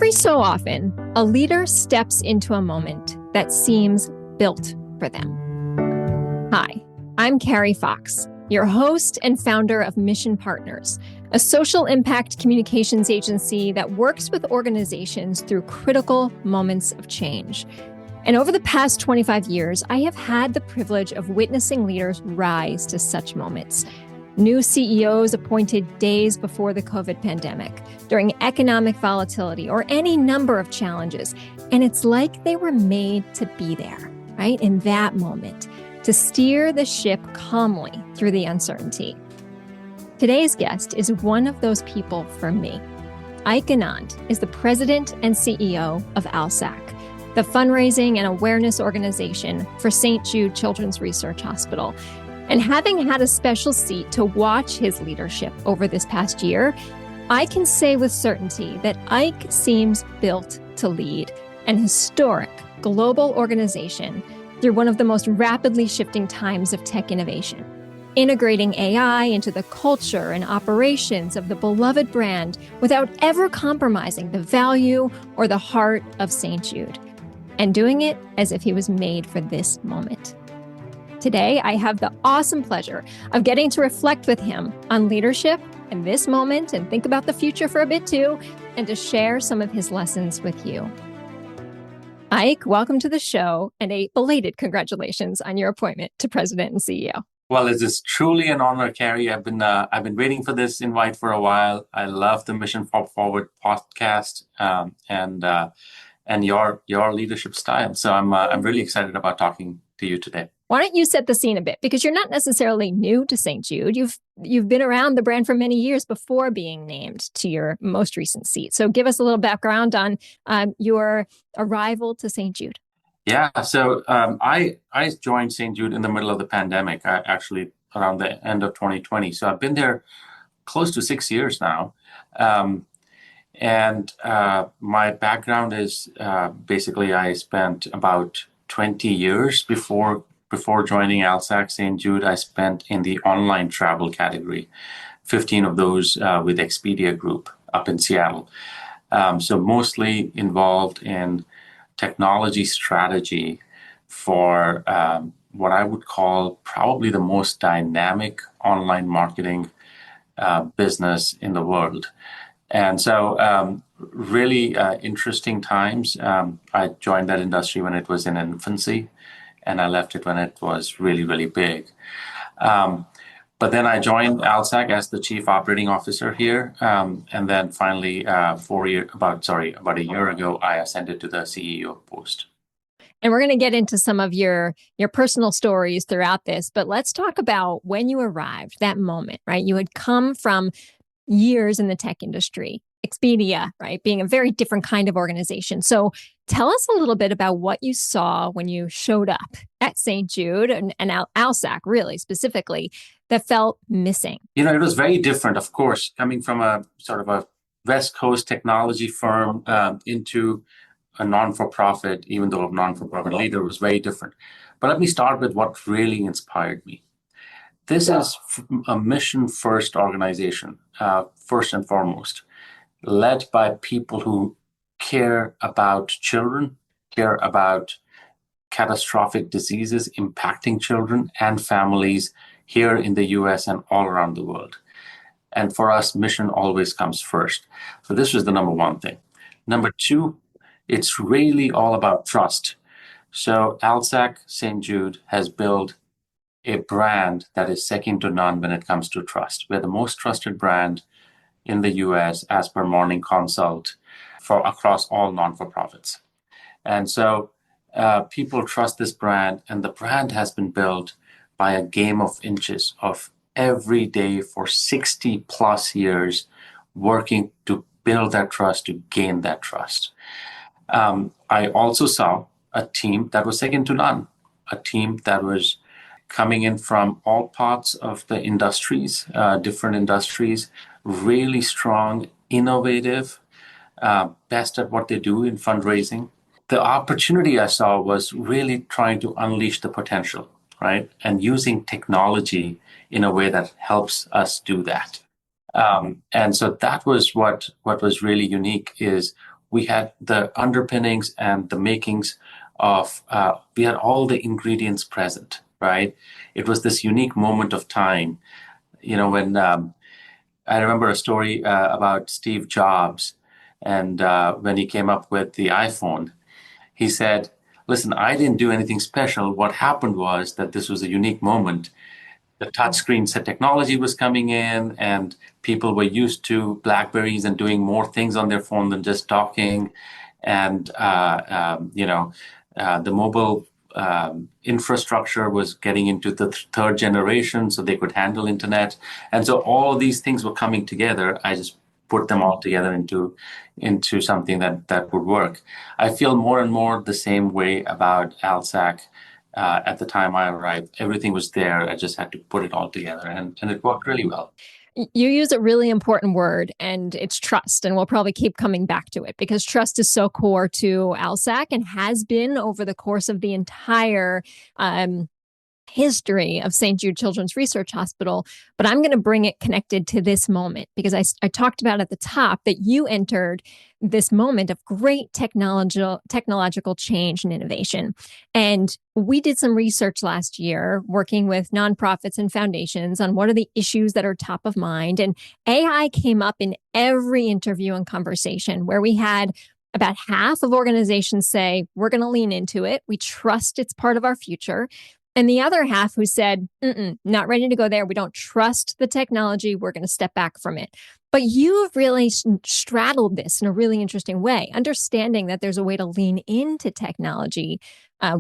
Every so often, a leader steps into a moment that seems built for them. Hi, I'm Carrie Fox, your host and founder of Mission Partners, a social impact communications agency that works with organizations through critical moments of change. And over the past 25 years, I have had the privilege of witnessing leaders rise to such moments. New CEOs appointed days before the COVID pandemic, during economic volatility, or any number of challenges. And it's like they were made to be there, right? In that moment, to steer the ship calmly through the uncertainty. Today's guest is one of those people for me. Anand is the president and CEO of ALSAC, the fundraising and awareness organization for St. Jude Children's Research Hospital. And having had a special seat to watch his leadership over this past year, I can say with certainty that Ike seems built to lead an historic global organization through one of the most rapidly shifting times of tech innovation, integrating AI into the culture and operations of the beloved brand without ever compromising the value or the heart of St. Jude, and doing it as if he was made for this moment. Today, I have the awesome pleasure of getting to reflect with him on leadership in this moment and think about the future for a bit too, and to share some of his lessons with you. Ike, welcome to the show, and a belated congratulations on your appointment to President and CEO. Well, it is truly an honor, Carrie. I've been waiting for this invite for a while. I love the Mission Forward podcast and your leadership style. So I'm really excited about talking to you today. Why don't you set the scene a bit? Because you're not necessarily new to St. Jude. You've been around the brand for many years before being named to your most recent seat. So give us a little background on your arrival to St. Jude. Yeah, so I joined St. Jude in the middle of the pandemic, actually around the end of 2020. So I've been there close to 6 years now. And my background is basically I spent about 20 years before joining ALSAC St. Jude. I spent in the online travel category, 15 of those with Expedia Group up in Seattle. So mostly involved in technology strategy for what I would call probably the most dynamic online marketing business in the world. And so really interesting times. I joined that industry when it was in infancy, and I left it when it was really, really big. But then I joined ALSAC as the Chief Operating Officer here. And then finally, about a year ago, I ascended to the CEO post. And we're going to get into some of your personal stories throughout this, but let's talk about when you arrived, that moment, right? You had come from years in the tech industry, Expedia, right? Being a very different kind of organization. So tell us a little bit about what you saw when you showed up at St. Jude and ALSAC, really specifically, that felt missing. You know, it was very different, of course, coming from a sort of a West Coast technology firm into a non-for-profit, even though a non-for-profit leader, was very different. But let me start with what really inspired me. This is a mission-first organization, first and foremost, led by people who care about children, care about catastrophic diseases impacting children and families here in the US and all around the world. And for us, mission always comes first. So this was the number one thing. Number two, it's really all about trust. So ALSAC St. Jude has built a brand that is second to none when it comes to trust. We're the most trusted brand in the US as per Morning Consult for across all non-for-profits. And so people trust this brand, and the brand has been built by a game of inches of every day for 60 plus years, working to build that trust, to gain that trust. I also saw a team that was second to none, a team that was coming in from all parts of the industries, different industries, really strong, innovative, best at what they do in fundraising. The opportunity I saw was really trying to unleash the potential, right? And using technology in a way that helps us do that. And so that was what was really unique, is we had the underpinnings and the makings of, we had all the ingredients present, right? It was this unique moment of time, when I remember a story about Steve Jobs, and when he came up with the iPhone, he said, listen, I didn't do anything special. What happened was that this was a unique moment. The touchscreen set technology was coming in, and people were used to Blackberries and doing more things on their phone than just talking. And, the mobile infrastructure was getting into the third generation, so they could handle internet. And so all of these things were coming together. I just put them all together into something that would work. I feel more and more the same way about ALSAC. At the time I arrived, everything was there. I just had to put it all together, and it worked really well. You use a really important word, and it's trust. And we'll probably keep coming back to it because trust is so core to ALSAC and has been over the course of the entire history of St. Jude Children's Research Hospital. But I'm going to bring it connected to this moment because I talked about at the top that you entered this moment of great technological change and innovation. And we did some research last year working with nonprofits and foundations on what are the issues that are top of mind. And AI came up in every interview and conversation where we had about half of organizations say, we're going to lean into it. We trust it's part of our future. And the other half who said, not ready to go there. We don't trust the technology. We're going to step back from it. But you've really straddled this in a really interesting way, understanding that there's a way to lean into technology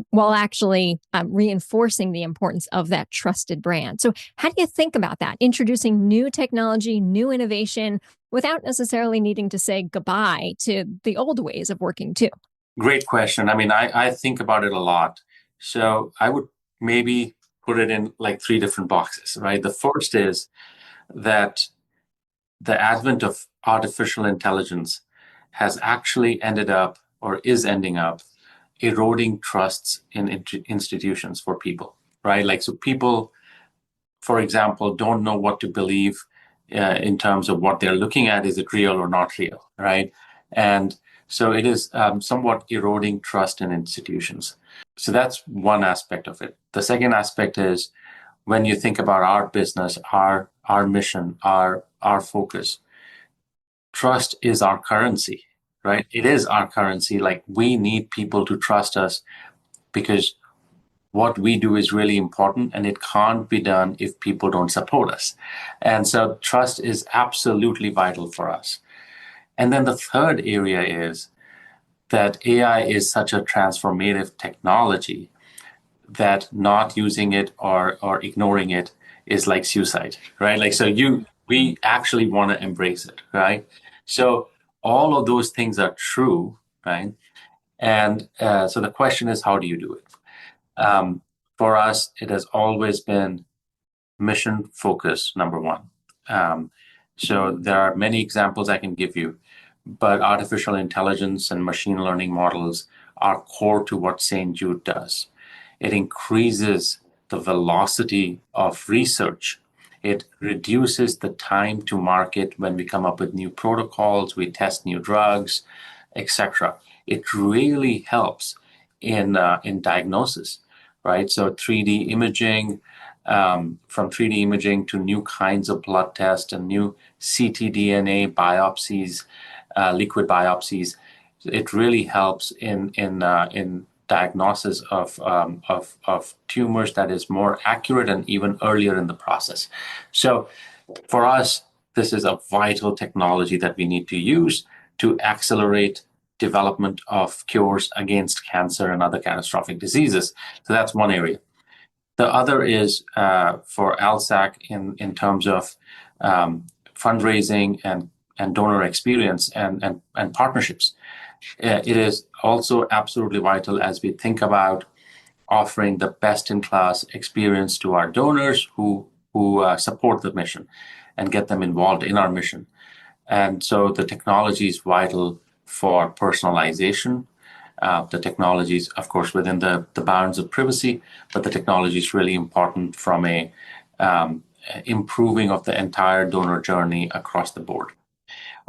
while actually reinforcing the importance of that trusted brand. So how do you think about that? Introducing new technology, new innovation, without necessarily needing to say goodbye to the old ways of working too? Great question. I mean, I think about it a lot. So I would maybe put it in like three different boxes, right? The first is that the advent of artificial intelligence has actually ended up or is ending up eroding trusts in institutions for people, right? Like, so people, for example, don't know what to believe in terms of what they're looking at. Is it real or not real, right? And so it is somewhat eroding trust in institutions. So that's one aspect of it. The second aspect is when you think about our business, our mission, our focus, trust is our currency, right? It is our currency. Like, we need people to trust us because what we do is really important, and it can't be done if people don't support us. And so trust is absolutely vital for us. And then the third area is that AI is such a transformative technology that not using it or ignoring it is like suicide, right? Like, so we actually want to embrace it, right? So all of those things are true, right? And so the question is, how do you do it? For us, it has always been mission focus, number one. So there are many examples I can give you, but artificial intelligence and machine learning models are core to what St. Jude does. It increases the velocity of research. It reduces the time to market when we come up with new protocols, we test new drugs, etc. It really helps in diagnosis, right? So 3D imaging, from 3D imaging to new kinds of blood tests and new ctDNA biopsies, liquid biopsies, it really helps in diagnosis of tumors that is more accurate and even earlier in the process. So for us, this is a vital technology that we need to use to accelerate development of cures against cancer and other catastrophic diseases. So that's one area. The other is for ALSAC in terms of fundraising and donor experience and partnerships. It is also absolutely vital as we think about offering the best-in-class experience to our donors who support the mission and get them involved in our mission. And so the technology is vital for personalization. The technology is, of course, within the bounds of privacy, but the technology is really important from a improving of the entire donor journey across the board.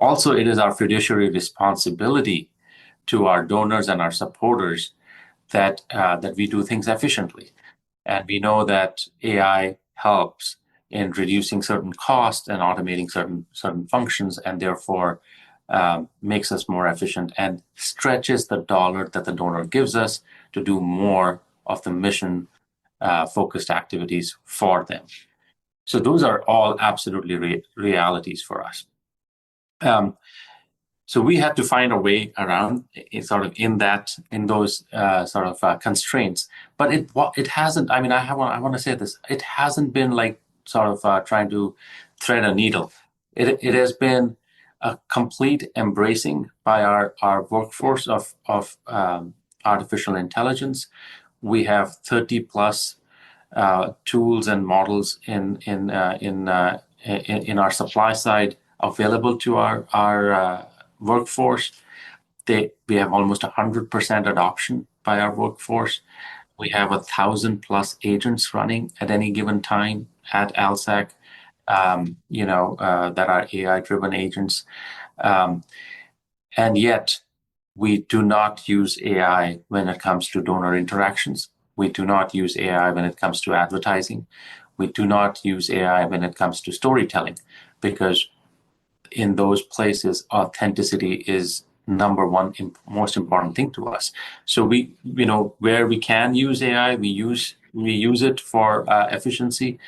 Also, it is our fiduciary responsibility to our donors and our supporters that we do things efficiently. And we know that AI helps in reducing certain costs and automating certain functions, and therefore makes us more efficient and stretches the dollar that the donor gives us to do more of the mission focused activities for them. So those are all absolutely realities for us. So we had to find a way around sort of in those sort of constraints. But it hasn't. I mean, I want to say this. It hasn't been like sort of trying to thread a needle. It has been a complete embracing by our workforce of artificial intelligence. We have 30 plus tools and models in our supply side available to our workforce. We have almost 100% adoption by our workforce. We have 1,000 plus agents running at any given time at ALSAC, that are AI-driven agents. And yet, we do not use AI when it comes to donor interactions. We do not use AI when it comes to advertising. We do not use AI when it comes to storytelling, because in those places, authenticity is number one most important thing to us. So we, where we can use AI, we use it for efficiency,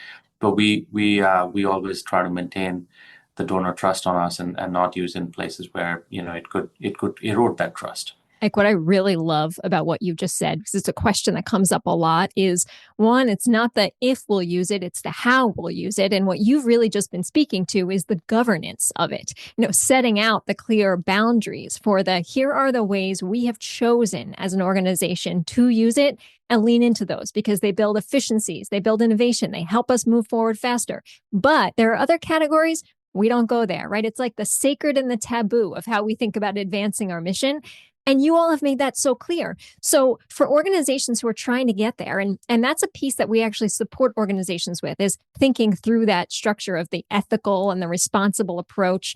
but we always try to maintain the donor trust on us and not use in places where it could erode that trust. Like, what I really love about what you just said, because it's a question that comes up a lot, is one, it's not the if we'll use it, it's the how we'll use it. And what you've really just been speaking to is the governance of it, setting out the clear boundaries for here are the ways we have chosen as an organization to use it, and lean into those because they build efficiencies, they build innovation, they help us move forward faster. But there are other categories we don't go there, right? It's like the sacred and the taboo of how we think about advancing our mission. And you all have made that so clear. So for organizations who are trying to get there, and that's a piece that we actually support organizations with, is thinking through that structure of the ethical and the responsible approach.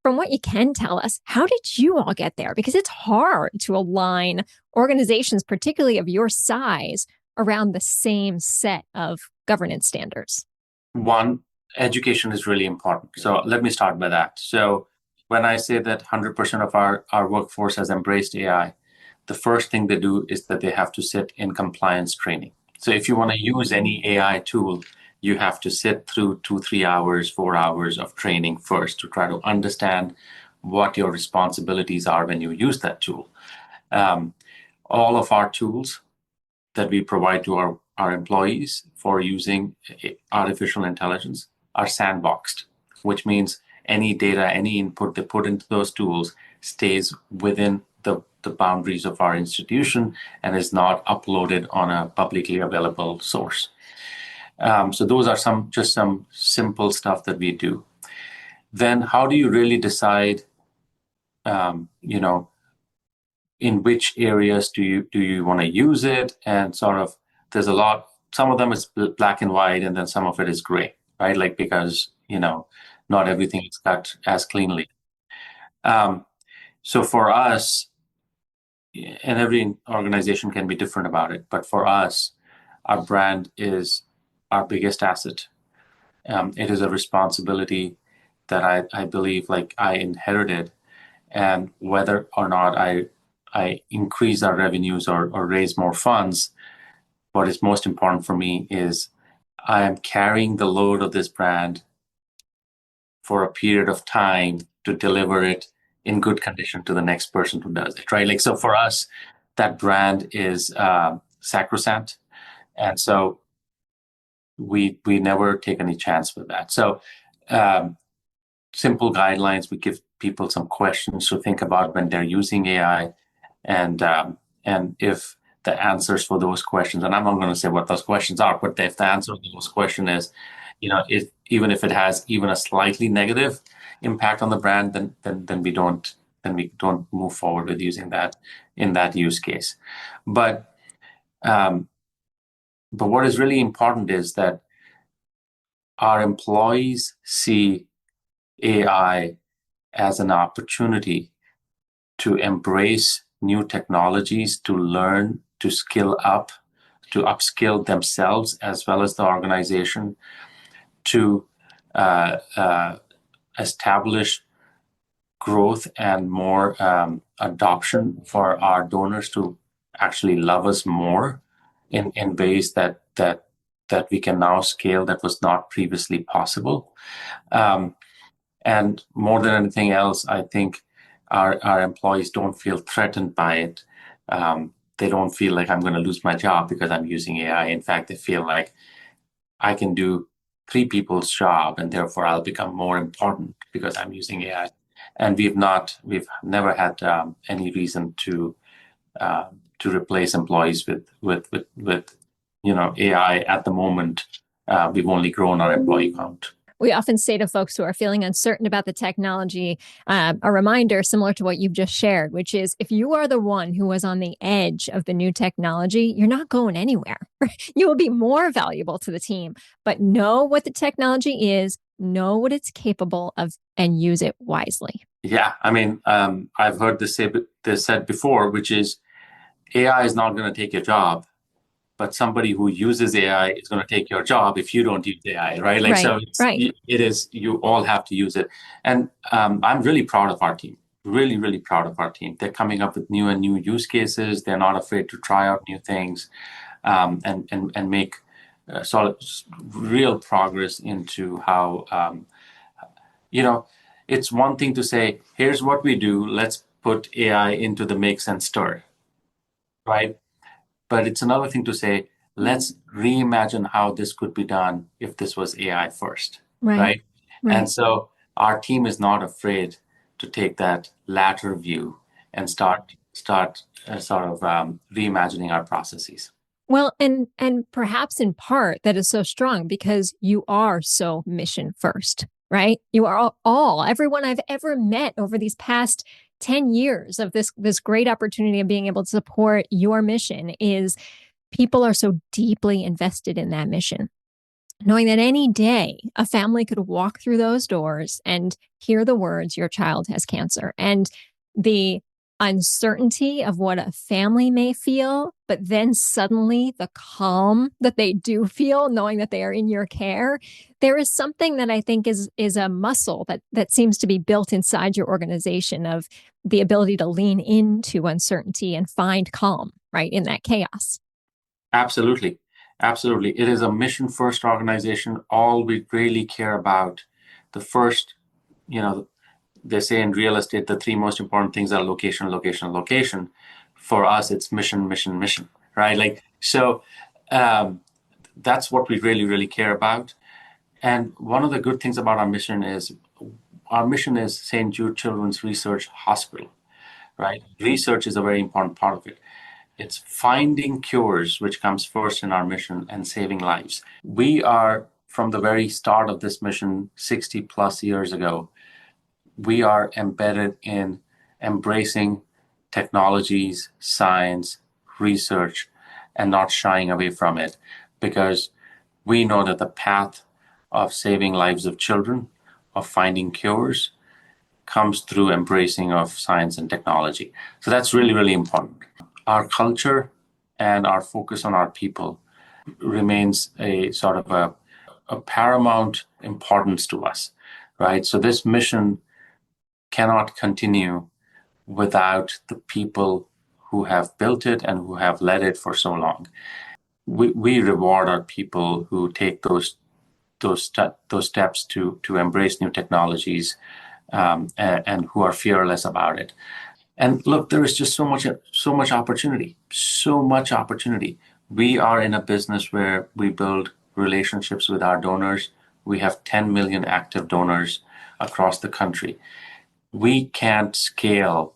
From what you can tell us, how did you all get there? Because it's hard to align organizations, particularly of your size, around the same set of governance standards. One, education is really important. So let me start by that. So when I say that 100% of our workforce has embraced AI, the first thing they do is that they have to sit in compliance training. So if you want to use any AI tool, you have to sit through 2-3 hours, 4 hours of training first to try to understand what your responsibilities are when you use that tool. All of our tools that we provide to our employees for using artificial intelligence are sandboxed, which means any data, any input they put into those tools stays within the boundaries of our institution and is not uploaded on a publicly available source. So those are some simple stuff that we do. Then how do you really decide, in which areas do you want to use it? And sort of, there's a lot, some of them is black and white, and then some of it is gray, right? Like, because, not everything is cut as cleanly. So for us, and every organization can be different about it, but for us, our brand is our biggest asset. It is a responsibility that I believe like I inherited, and whether or not I increase our revenues or raise more funds, what is most important for me is I am carrying the load of this brand for a period of time to deliver it in good condition to the next person who does it, right? Like, so for us, that brand is sacrosanct. And so we never take any chance with that. So simple guidelines, we give people some questions to think about when they're using AI, and if the answers for those questions, and I'm not going to say what those questions are, but if the answer to those questions is, even if it has even a slightly negative impact on the brand, then we don't move forward with using that in that use case. But what is really important is that our employees see AI as an opportunity to embrace new technologies, to learn, to skill up, to upskill themselves as well as the organization, to establish growth and more adoption for our donors to actually love us more in ways that we can now scale that was not previously possible. And more than anything else, I think our employees don't feel threatened by it. They don't feel like I'm going to lose my job because I'm using AI. In fact, they feel like I can do 3 people's job, and therefore I'll become more important because I'm using AI. And we've never had any reason to replace employees with AI at the moment. We've only grown our employee count. We often say to folks who are feeling uncertain about the technology, a reminder similar to what you've just shared, which is if you are the one who was on the edge of the new technology, you're not going anywhere. You will be more valuable to the team, but know what the technology is, know what it's capable of, and use it wisely. Yeah, I mean, I've heard this said before, which is AI is not going to take your job, but somebody who uses AI is going to take your job if you don't use AI, right? Like, so it is, you all have to use it. And I'm really proud of our team, really, really proud of our team. They're coming up with new and new use cases. They're not afraid to try out new things and make solid, real progress into how, it's one thing to say, here's what we do, let's put AI into the mix and stir, right? But it's another thing to say, let's reimagine how this could be done if this was AI first, right? And so our team is not afraid to take that latter view and start sort of reimagining our processes. Well, and perhaps in part that is so strong because you are so mission first, right? You are everyone I've ever met over these past 10 years of this great opportunity of being able to support your mission is people are so deeply invested in that mission. Knowing that any day a family could walk through those doors and hear the words, your child has cancer, and the uncertainty of what a family may feel, but then suddenly the calm that they do feel knowing that they are in your care. There is something that I think is a muscle that seems to be built inside your organization of the ability to lean into uncertainty and find calm, right, in that chaos. Absolutely. Absolutely. It is a mission first organization. All we really care about, the first, they say in real estate, the 3 most important things are location, location, location. For us, it's mission, mission, mission, right? Like, so that's what we really, really care about. And one of the good things about our mission is St. Jude Children's Research Hospital, right? Research is a very important part of it. It's finding cures, which comes first in our mission, and saving lives. We are, from the very start of this mission 60 plus years ago, we are embedded in embracing technologies, science, research, and not shying away from it, because we know that the path of saving lives of children, of finding cures, comes through embracing of science and technology. So that's really, really important. Our culture and our focus on our people remains a sort of a paramount importance to us, right? So this mission cannot continue without the people who have built it and who have led it for so long. We reward our people who take those steps to embrace new technologies and who are fearless about it. And look, there is just so much opportunity. We are in a business where we build relationships with our donors. We have 10 million active donors across the country. We can't scale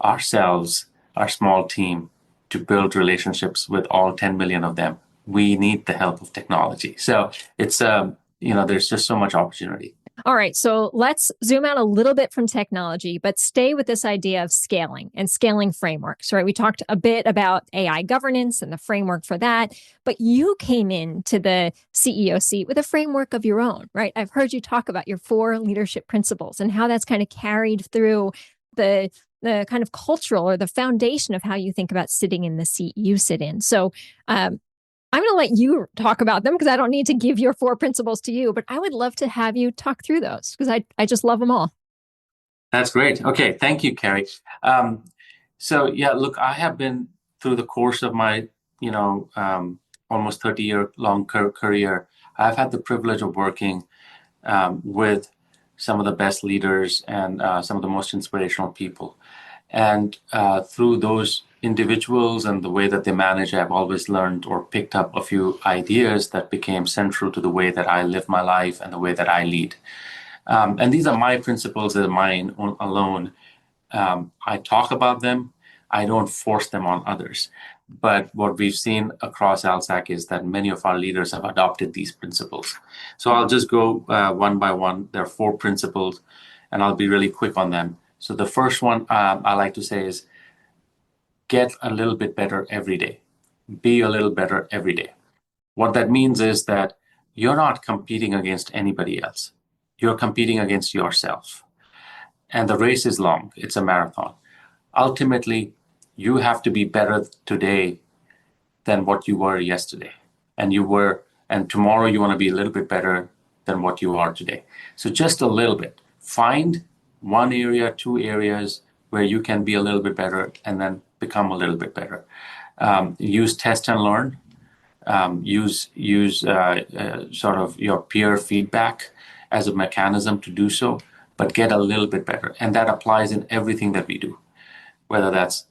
ourselves, our small team, to build relationships with all 10 million of them. We need the help of technology. So it's, there's just so much opportunity. All right, so let's zoom out a little bit from technology, but stay with this idea of scaling and scaling frameworks, right? We talked a bit about AI governance and the framework for that, but you came into the CEO seat with a framework of your own, right? I've heard you talk about your 4 leadership principles and how that's kind of carried through the kind of cultural or the foundation of how you think about sitting in the seat you sit in. So I'm going to let you talk about them because I don't need to give your 4 principles to you, but I would love to have you talk through those because I just love them all. That's great. Okay, thank you, Carrie. So yeah, look, I have been through the course of my, almost 30-year-long career. I've had the privilege of working with some of the best leaders and some of the most inspirational people. And through those individuals and the way that they manage, I've always learned or picked up a few ideas that became central to the way that I live my life and the way that I lead. And these are my principles, they're mine alone. I talk about them. I don't force them on others. But what we've seen across ALSAC is that many of our leaders have adopted these principles. So I'll just go one by one. There are 4 principles, and I'll be really quick on them. So the first one I like to say is get a little bit better every day. Be a little better every day. What that means is that you're not competing against anybody else. You're competing against yourself. And the race is long. It's a marathon. Ultimately, you have to be better today than what you were yesterday. And tomorrow you want to be a little bit better than what you are today. So just a little bit. Find 1 area, 2 areas where you can be a little bit better and then become a little bit better. Use test and learn. Use sort of your peer feedback as a mechanism to do so, but get a little bit better. And that applies in everything that we do, whether that's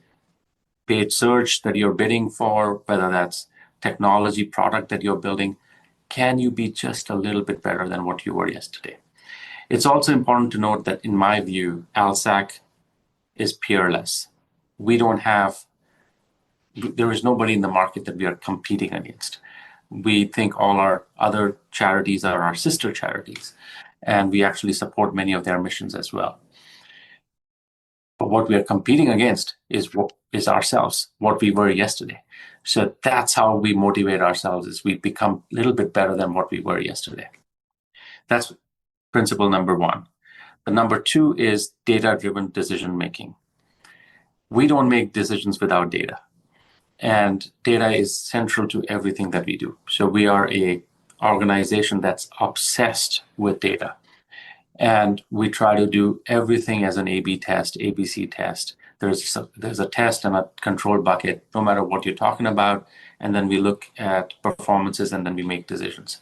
paid search that you're bidding for, whether that's technology product that you're building. Can you be just a little bit better than what you were yesterday? It's also important to note that, in my view, ALSAC is peerless. There is nobody in the market that we are competing against. We think all our other charities are our sister charities, and we actually support many of their missions as well. But what we are competing against is ourselves, what we were yesterday. So that's how we motivate ourselves, is we become a little bit better than what we were yesterday. That's principle number 1. The number 2 is data-driven decision making. We don't make decisions without data. And data is central to everything that we do. So we are an organization that's obsessed with data. And we try to do everything as an A/B test, ABC test. There's a test and a control bucket, no matter what you're talking about. And then we look at performances and then we make decisions.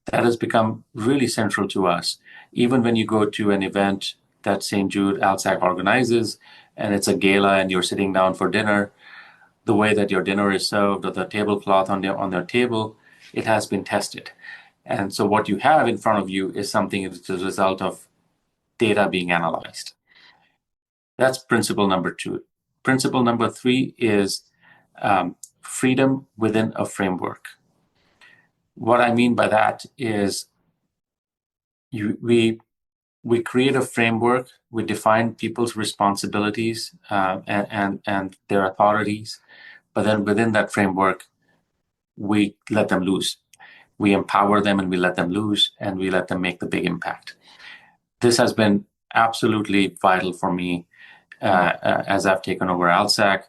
That has become really central to us. Even when you go to an event that St. Jude ALSAC organizes, and it's a gala and you're sitting down for dinner, the way that your dinner is served or the tablecloth on their table, it has been tested. And so what you have in front of you is something that's a result of data being analyzed. That's principle number 2. Principle number 3 is freedom within a framework. What I mean by that is we create a framework, we define people's responsibilities and their authorities, but then within that framework, we let them loose. We empower them and we let them loose and we let them make the big impact. This has been absolutely vital for me as I've taken over ALSAC,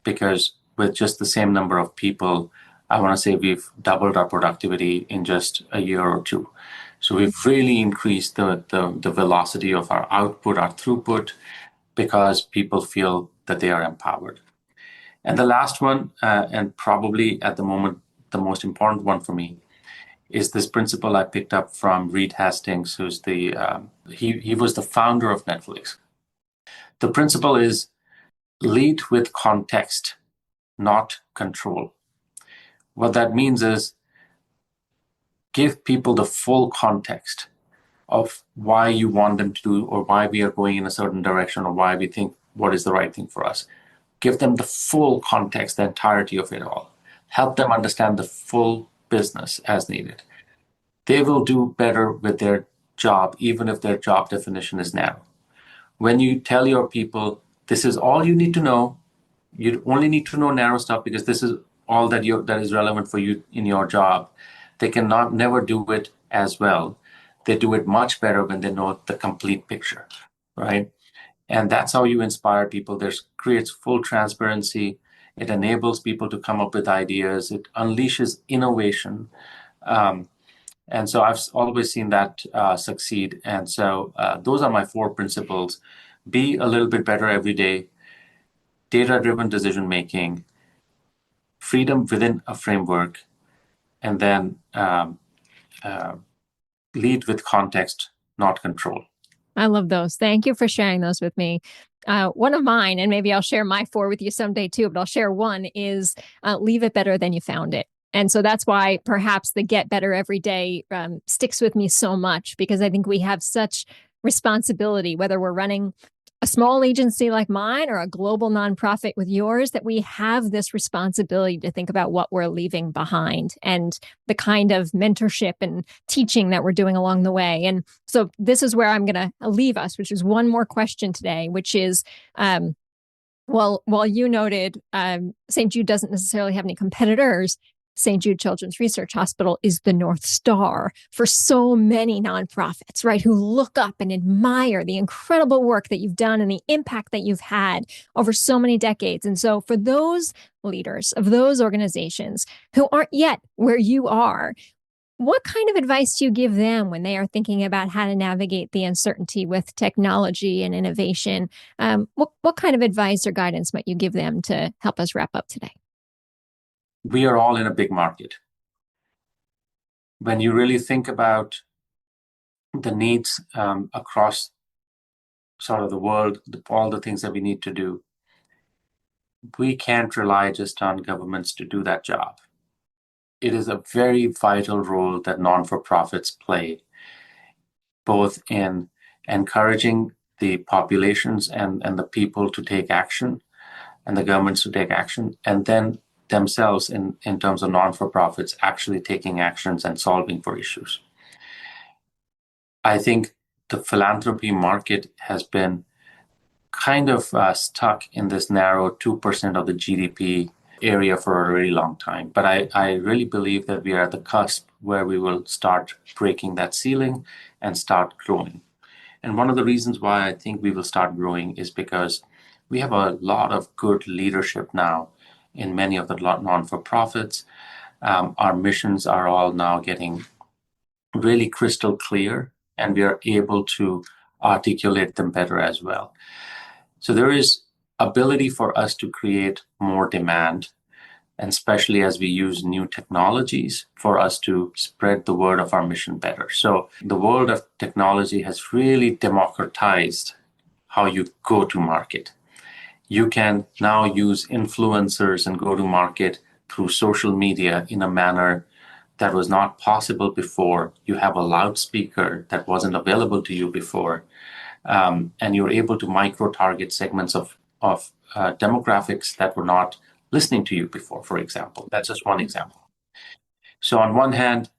because with just the same number of people, I want to say we've doubled our productivity in just a year or 2. So we've really increased the velocity of our output, our throughput, because people feel that they are empowered. And the last one, and probably at the moment the most important one for me, is this principle I picked up from Reed Hastings, who's he was the founder of Netflix. The principle is lead with context, not control. What that means is give people the full context of why you want them to do, or why we are going in a certain direction, or why we think what is the right thing for us. Give them the full context, the entirety of it all. Help them understand the full business as needed. They will do better with their job, even if their job definition is narrow. When you tell your people, this is all you need to know, you only need to know narrow stuff because this is all that is relevant for you in your job. They cannot never do it as well. They do it much better when they know the complete picture, right? And that's how you inspire people. There's creates full transparency. It enables people to come up with ideas. It unleashes innovation. And so I've always seen that succeed. And so those are my 4 principles. Be a little bit better every day, data-driven decision making, freedom within a framework, and then lead with context, not control. I love those. Thank you for sharing those with me. One of mine, and maybe I'll share my 4 with you someday too, but I'll share one is leave it better than you found it. And so that's why perhaps the get better every day sticks with me so much, because I think we have such responsibility, whether we're running a small agency like mine or a global nonprofit with yours, that we have this responsibility to think about what we're leaving behind and the kind of mentorship and teaching that we're doing along the way. And so this is where I'm going to leave us, which is one more question today, which is, well, while you noted St. Jude doesn't necessarily have any competitors, St. Jude Children's Research Hospital is the North Star for so many nonprofits, right, who look up and admire the incredible work that you've done and the impact that you've had over so many decades. And so for those leaders of those organizations who aren't yet where you are, what kind of advice do you give them when they are thinking about how to navigate the uncertainty with technology and innovation? What kind of advice or guidance might you give them to help us wrap up today? We are all in a big market. When you really think about the needs across sort of the world, all the things that we need to do, we can't rely just on governments to do that job. It is a very vital role that non-for-profits play, both in encouraging the populations and the people to take action and the governments to take action, and then themselves in terms of non-for-profits actually taking actions and solving for issues. I think the philanthropy market has been kind of stuck in this narrow 2% of the GDP area for a really long time. But I really believe that we are at the cusp where we will start breaking that ceiling and start growing. And one of the reasons why I think we will start growing is because we have a lot of good leadership now in many of the non-for-profits. Our missions are all now getting really crystal clear, and we are able to articulate them better as well. So there is ability for us to create more demand, and especially as we use new technologies for us to spread the word of our mission better. So the world of technology has really democratized how you go to market. You can now use influencers and go to market through social media in a manner that was not possible before. You have a loudspeaker that wasn't available to you before. And you're able to micro-target segments of demographics that were not listening to you before, for example. That's just one example. So on one hand,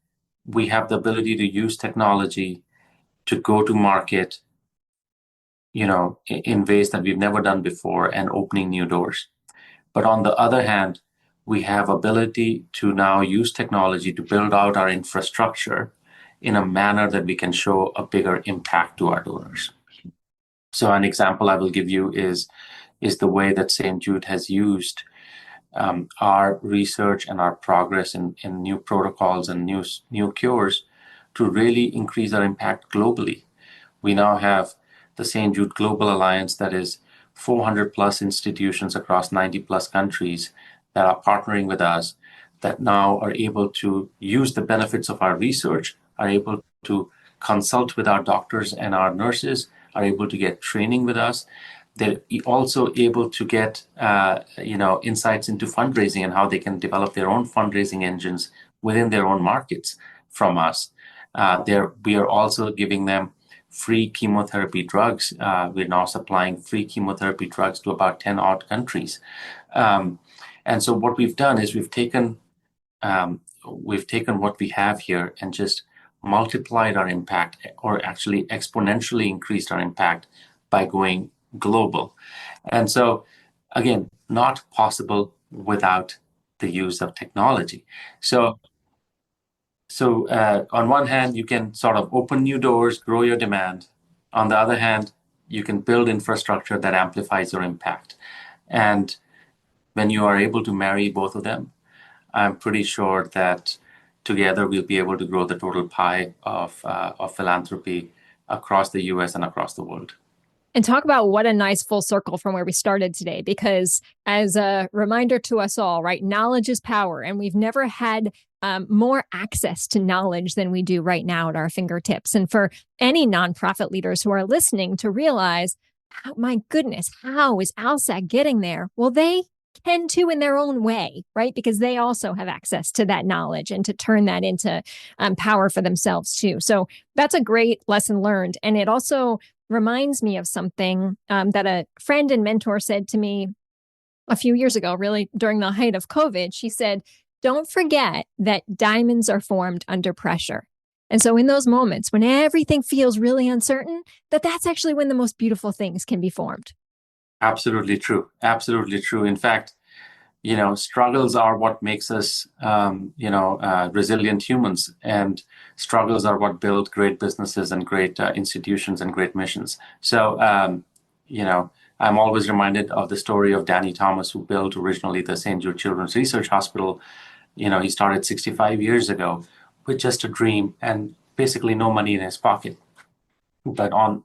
we have the ability to use technology to go to market, in ways that we've never done before and opening new doors. But on the other hand, we have ability to now use technology to build out our infrastructure in a manner that we can show a bigger impact to our donors. So an example I will give you is the way that St. Jude has used our research and our progress in new protocols and new cures to really increase our impact globally. We now have the St. Jude Global Alliance that is 400 plus institutions across 90 plus countries that are partnering with us, that now are able to use the benefits of our research, are able to consult with our doctors and our nurses, are able to get training with us. They're also able to get insights into fundraising and how they can develop their own fundraising engines within their own markets from us. We are also giving them free chemotherapy drugs. We're now supplying free chemotherapy drugs to about 10 odd countries. And so what we've done is we've taken what we have here and just multiplied our impact or actually exponentially increased our impact by going global. And so, again, not possible without the use of technology. So on one hand, you can sort of open new doors, grow your demand. On the other hand, you can build infrastructure that amplifies your impact. And when you are able to marry both of them, I'm pretty sure that together we'll be able to grow the total pie of philanthropy across the US and across the world. And talk about what a nice full circle from where we started today, because as a reminder to us all, right, knowledge is power. And we've never had more access to knowledge than we do right now at our fingertips. And for any nonprofit leaders who are listening to realize, my goodness, how is ALSAC getting there? Well, they can too in their own way, right? Because they also have access to that knowledge and to turn that into power for themselves too. So that's a great lesson learned. And it also reminds me of something that a friend and mentor said to me a few years ago, really during the height of COVID. She said, don't forget that diamonds are formed under pressure. And so in those moments when everything feels really uncertain, that's actually when the most beautiful things can be formed. Absolutely true. Absolutely true. In fact, struggles are what makes us, resilient humans, and struggles are what build great businesses and great institutions and great missions. So, I'm always reminded of the story of Danny Thomas, who built originally the St. Jude Children's Research Hospital. He started 65 years ago with just a dream and basically no money in his pocket. But on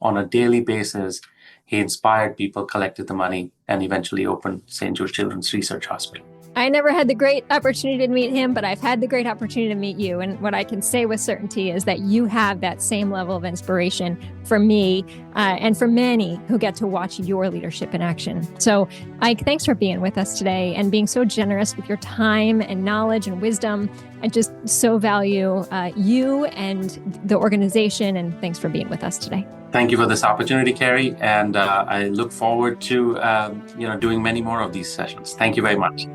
a daily basis, he inspired people, collected the money, and eventually opened St. Jude Children's Research Hospital. I never had the great opportunity to meet him, but I've had the great opportunity to meet you. And what I can say with certainty is that you have that same level of inspiration for me and for many who get to watch your leadership in action. So, Ike, thanks for being with us today and being so generous with your time and knowledge and wisdom. I just so value you and the organization, and thanks for being with us today. Thank you for this opportunity, Carrie, and I look forward to doing many more of these sessions. Thank you very much.